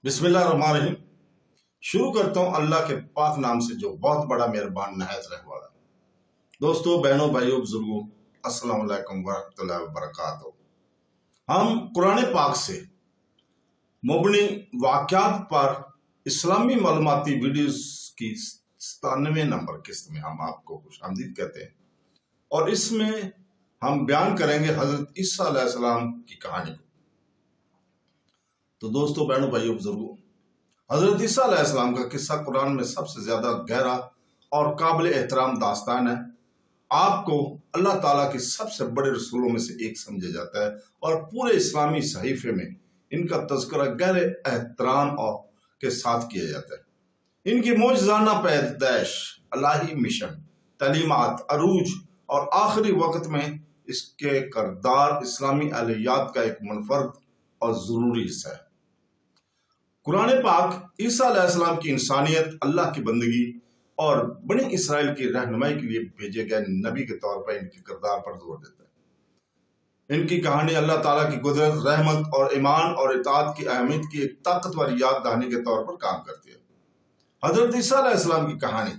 बिस्मिल्लाहिर्रहमानिर्रहीम। शुरू करता हूँ अल्लाह के पाक नाम से जो बहुत बड़ा मेहरबान नहायत रहने वाला है। दोस्तों, बहनों, भाइयों, बुजुर्गों, अस्सलाम वालेकुम वरहमतुल्लाहि वबरकातुहू। हम कुरान पाक से मुबनी वाक़यात पर इस्लामी मालूमाती वीडियोस की 97 नंबर किस्त में हम आपको खुशामदीद कहते हैं और इसमें हम बयान करेंगे हजरत ईसा अलैहिस्सलाम की कहानी को। तो दोस्तों, बहनों, भाइयों, बुजुर्गों, हजरत ईसा अलैहिस्सलाम का किस्सा कुरान में सबसे ज्यादा गहरा और काबिल एहतराम दास्तान है। आपको अल्लाह ताला के सबसे बड़े रसूलों में से एक समझा जाता है और पूरे इस्लामी सहीफे में इनका तज़किरा गहरे एहतराम और के साथ किया जाता है। इनकी मौजज़ाना पैदाइश, इलाही मिशन, तालीमात, अरूज और आखिरी वक्त में इसके करदार इस्लामी अलहियात का एक मुनफरद और ज़रूरी हिस्सा है। कुरान पाक ईसा अलैहिस्सलाम की इंसानियत, अल्लाह की बंदगी और बनी इसराइल की रहनुमाई के लिए भेजे गए नबी के तौर पर इनके किरदार पर जोर देता है। इनकी कहानी अल्लाह ताला की कुदरत, रहमत और ईमान और इताअत की अहमियत की एक ताकतवर याद दहानी के तौर पर काम करती है। हजरत ईसा अलैहिस्सलाम की कहानी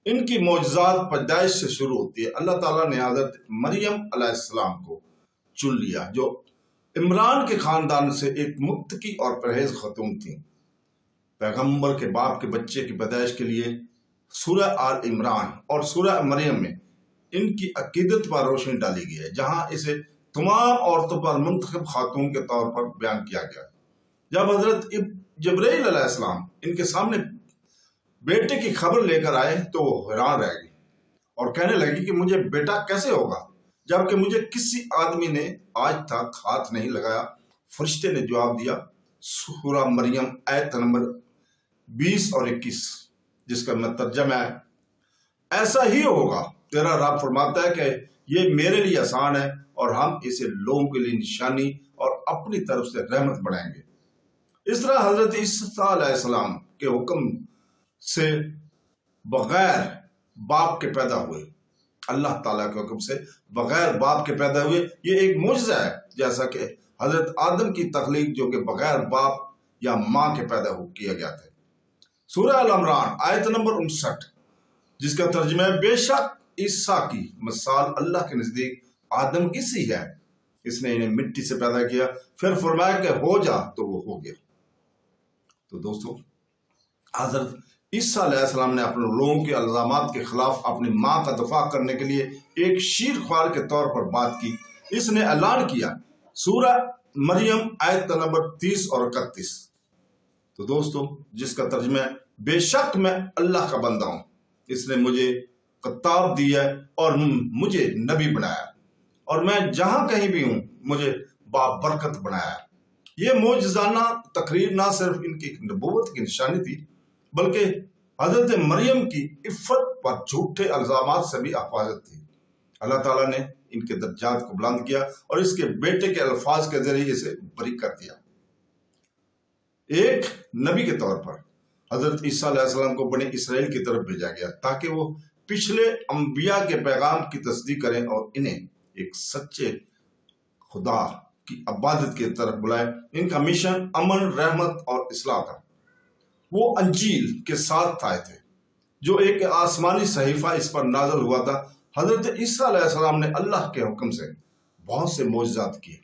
इनकी मौजज़ात पैदाइश से शुरू होती है। अल्लाह ताला ने हजरत मरियम अलैहिस्सलाम को चुन लिया, जो इमरान के खानदान से एक मुत्तकी और परहेज खतून थी। पैगंबर के बाप के बच्चे की पैदाइश के लिए सूरह आल इमरान और सूरह मरियम में इनकी अकीदत पर रोशनी डाली गई है, जहां इसे तमाम औरतों पर मुंतखब खातून के तौर पर बयान किया गया। जब हजरत जिब्राइल अलैहिस्सलाम इनके सामने बेटे की खबर लेकर आए तो वो हैरान रह गई और कहने लगी कि मुझे बेटा कैसे होगा, जबकि मुझे किसी आदमी ने आज तक हाथ नहीं लगाया। फरिश्ते ने जवाब दिया, सूरह मरियम आयत नंबर 20 और 21, जिसका तर्जमा है, ऐसा ही होगा, तेरा रब फरमाता है कि ये मेरे लिए आसान है और हम इसे लोगों के लिए निशानी और अपनी तरफ से रहमत बनाएंगे। इस तरह हजरत ईसा अलैहिस्सलाम के हुक्म से बगैर बाप के पैदा हुए, अल्लाह ताला के हुक्म से बगैर बाप के पैदा हुए। ये एक मुजज़ा है, जैसा कि हजरत आदम की तख्लीक जो कि बगैर बाप या माँ के पैदा किया गया था। सूरह अल इमरान आयत नंबर 59, जिसका तर्जुमा है, बेशक ईसा की मिसाल अल्लाह के नजदीक आदम की सी है। इसने इन्हें मिट्टी से पैदा किया, फिर फरमाया कि हो जा, तो वो हो गया। तो दोस्तों, हजरत ईसा अलैहिस्सलाम ने अपने लोगों के इल्जामात के खिलाफ अपनी माँ का दफा करने के लिए एक शीर ख्वार के तौर पर बात की। इसने ऐलान किया, सूरह मरियम आयत नंबर 30 और 31। तो दोस्तों, जिसका तर्जुमा है, बेशक मैं अल्लाह का बंदा हूं, इसने मुझे किताब दी है और मुझे नबी बनाया और मैं जहां कहीं भी हूं मुझे बाबरकत बनाया। ये मौजज़ाना तकरीर ना सिर्फ इनकी नबूवत की निशानी थी, बल्कि हजरत मरियम की इफ़्फ़त पर झूठे इल्जामात से भी हिफाजत थी। अल्लाह ताला ने इनके दर्जात को बुलंद किया और इसके बेटे के अल्फाज के जरिए इसे बरी कर दिया। एक नबी के तौर पर हजरत ईसा अलैहिस्सलाम को बनी इसराइल की तरफ भेजा गया ताकि वो पिछले अंबिया के पैगाम की तस्दीक करें और इन्हें एक सच्चे खुदा की इबादत की तरफ बुलाए। इनका मिशन अमन, रहमत और इस्लाह था। वो अंजील के साथ आए थे, जो एक आसमानी सहीफा इस पर नाज़िल हुआ था। हजरत ईसा अलैहिस्सलाम ने अल्लाह के हुक्म से बहुत से मौजज़ात किए।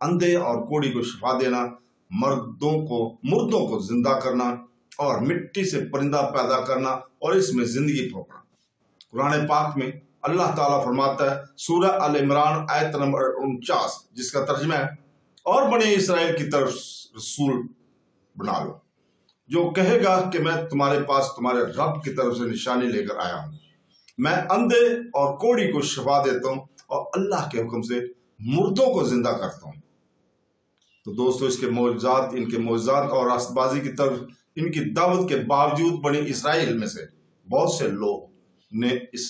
अंधे और कोढ़ी को शिफा देना, मुर्दों को जिंदा करना और मिट्टी से परिंदा पैदा करना और इसमें जिंदगी फूंकना। कुरान पाक में अल्लाह ताला फरमाता है, सूरह अल इमरान आयत नंबर 49, जिसका तर्जुमा है, और बने इसराइल की तरफ रसूल बना लो जो कहेगा कि मैं तुम्हारे पास तुम्हारे रब की तरफ से निशानी लेकर आया हूं। मैं अंधे और कोढ़ी को शिफा देता हूं और अल्लाह के हुक्म से मुर्दों को जिंदा करता हूं। तो दोस्तों, इनके मौजज़ात और रास्तबाजी की तरफ इनकी दावत के बावजूद बनी इसराइल में से बहुत से लोग ने इस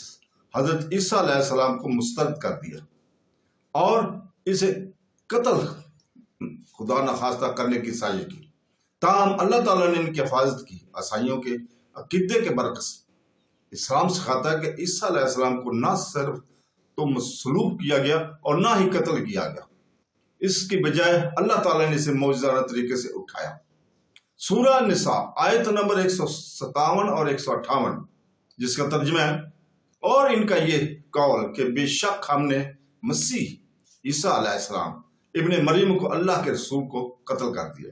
हजरत ईसा अलैहिस्सलाम को मुस्तरद कर दिया और इसे कत्ल खुदा न खास्ता करने की साजिश की। ताहम अल्लाह ताला ने इनकी हिफाजत की। ईसाइयों के अकीदे के बरकस इस्लाम सिखाता है कि ईसा अलैहिस्सलाम को ना सिर्फ तो मसलूब किया गया और ना ही कत्ल किया गया, इसकी बजाय अल्लाह ताला ने इसे मौजज़ाना तरीके से उठाया। سورہ نساء آیت نمبر 157 اور 158، جس کا ترجمہ ہے، اور ان کا یہ قول کہ بے شک ہم نے مسیح عیسیٰ علیہ السلام ابن مریم کو اللہ کے رسول کو قتل کر دیا،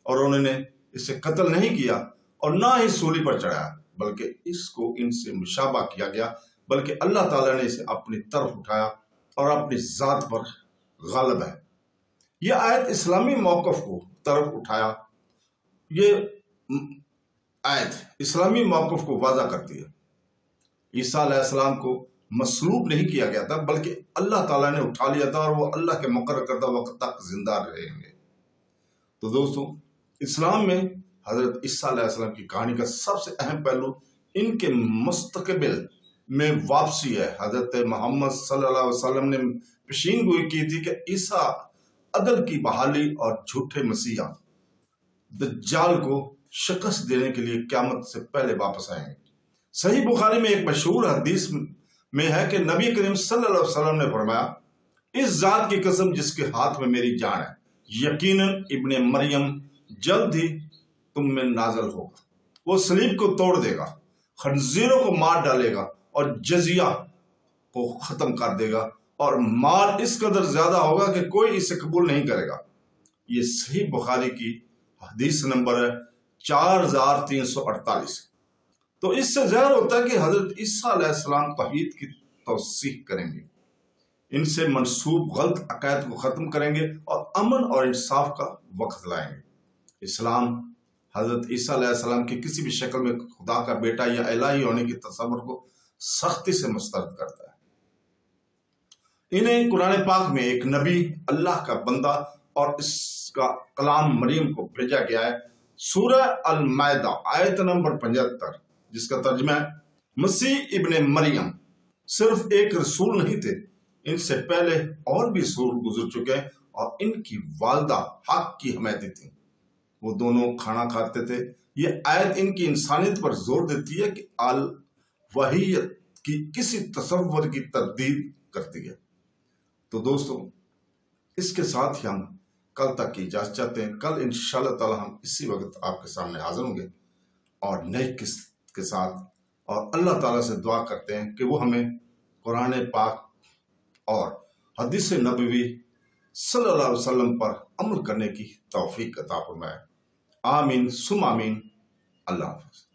اور انہوں نے اسے قتل نہیں کیا اور نہ ہی سولی پر چڑھایا، بلکہ اس کو ان سے مشابہ کیا گیا، بلکہ اللہ تعالیٰ نے اسے اپنی طرف اٹھایا اور اپنی ذات پر غالب ہے۔ یہ آیت اسلامی موقف کو طرف اٹھایا، یہ آیت اسلامی موقف کو واضح کرتی ہے۔ عیسیٰ علیہ السلام کو مصلوب نہیں کیا گیا تھا، بلکہ اللہ تعالیٰ نے اٹھا لیا تھا، اور وہ اللہ کے مقرر کردہ وقت تک زندہ رہیں گے۔ تو دوستو، اسلام میں حضرت عیسیٰ علیہ السلام کی کہانی کا سب سے اہم پہلو ان کے مستقبل میں واپسی ہے۔ حضرت محمد صلی اللہ علیہ وسلم نے پیشین گوئی کی تھی کہ عیسیٰ عدل کی بحالی اور جھوٹے مسیحا دجال کو شکست دینے کے لیے قیامت سے پہلے واپس آئیں گے۔ صحیح بخاری میں ایک مشہور حدیث میں ہے کہ نبی کریم صلی اللہ علیہ وسلم نے فرمایا، اس ذات کی قسم جس کے ہاتھ میں میری جان ہے، یقیناً ابن مریم جلد ہی تم میں نازل ہوگا، وہ صلیب کو توڑ دے گا، خنزیروں کو مار ڈالے گا اور جزیہ کو ختم کر دے گا، اور مال اس قدر زیادہ ہوگا کہ کوئی اسے قبول نہیں کرے گا۔ یہ صحیح بخاری کی حدیث نمبر ہے 4348۔ تو اس سے ظاہر ہوتا ہے کہ حضرت عیسیٰ علیہ السلام توحید کی توثیق کریں گے، ان سے منسوب غلط عقائد کو ختم کریں گے اور امن اور انصاف کا وقت لائیں گے۔ اسلام حضرت عیسیٰ علیہ السلام کی کسی بھی شکل میں خدا کا بیٹا یا الہی ہونے کی تصور کو سختی سے مسترد کرتا ہے۔ انہیں قرآن پاک میں ایک نبی، اللہ کا بندہ اور اس کا کلام مریم کو بھیجا گیا ہے۔ سورہ المائدہ آیت نمبر 75، جس کا ترجمہ ہے، مسیح ابن مریم صرف ایک رسول نہیں تھے، ان سے پہلے اور بھی رسول گزر چکے ہیں، اور ان کی والدہ حق کی حمایتی تھیں، وہ دونوں کھانا کھاتے تھے۔ یہ آیت ان کی انسانیت پر زور دیتی ہے کہ الوحیت کی کسی تصور کی تردید کرتی ہے۔ تو دوستو، اس کے ساتھ ہی ہم کل تک کی اجازت چاہتے ہیں۔ کل انشاءاللہ تعالی ہم اسی وقت آپ کے سامنے حاضر ہوں گے اور نئی قسط کے ساتھ، اور اللہ تعالیٰ سے دعا کرتے ہیں کہ وہ ہمیں قرآن پاک اور حدیث نبوی صلی اللہ علیہ وسلم پر عمل کرنے کی توفیق عطا فرمائے۔ آمین ثم آمین۔ اللہ حافظ۔